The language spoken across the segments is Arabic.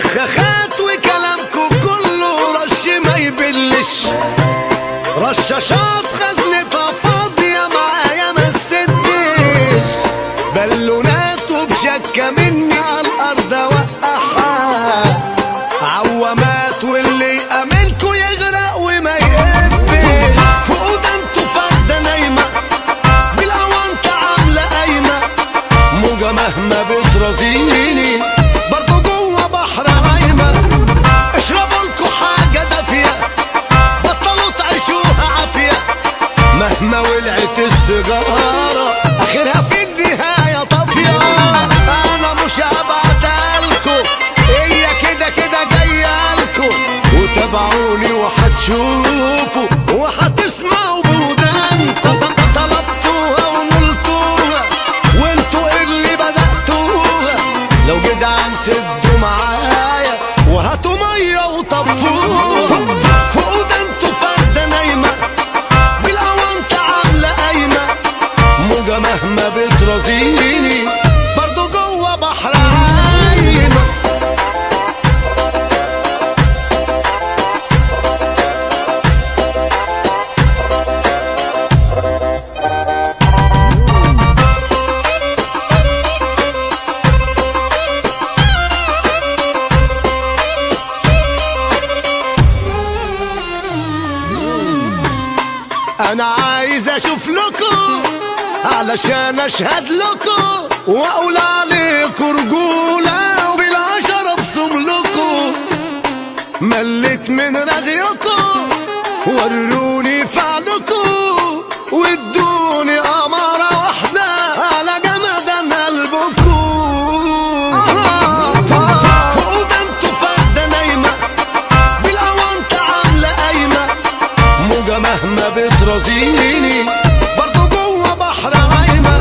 بخاخات وكلامكم كله رش ما يبلش، رشاشات خزنتها فاضية معايا ما تسدش، بالونات وبشكة مني على الأرض وقعها، عوامات واللي يأمنكوا يغرق وما يقبش، فوق ده انتوا فردة نايمة بالأونطة عاملة قايمة، موجة مهما بترازيني برضو جوه بحر عايمة، اشربولكوا حاجة دافية بطلوا تعيشوها عافية، مهما ولعت السيجارة اخرها في النهاية طافية، انا مش هبعتلكوا هي كده كده جايالكوا، وتابعوني وهتشوفوا وهتسمعوا بودانكوا، طلبتوها ونلتوها وانتوا اللي بدأتوها، لو جدعان سدوا معايا وهاتوا مية وطفوها، فوق ده انتوا فردة نايمة بالأونطة عاملة قايمة، موجة مهما بترازيني برضو جوه بحر عايمة. انا عايز اشوف لكم علشان اشهد لكم واقول عليكم رجولة وبالعشرة ابصم لكم، مليت من رغيكم وروني فعلكم وادوني امارة واحدة على جمدان قلبكم، فوق ده انتوا فردة نايمة بالأونطة عاملة قايمة، موجة مهما بترازيني برضو جوه بحر عايمة،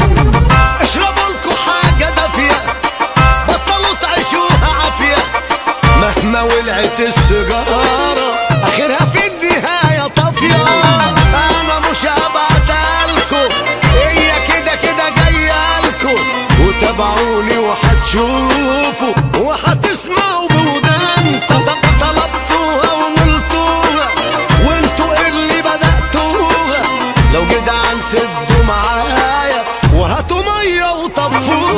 اشربولكوا حاجة دافية بطلوا تعيشوها عافية، مهما ولعت السيجارة اخرها في النهاية طافية، انا مش هبعتلكوا هي كده كده جايالكوا، وتابعوني وهتشوفوا وهتسمعوا بودانكوا، طلبتوها ونلتوها وانتوا اللي بدأتوها، لو جدعان سدوا معايا وهاتوا مية وطفوها.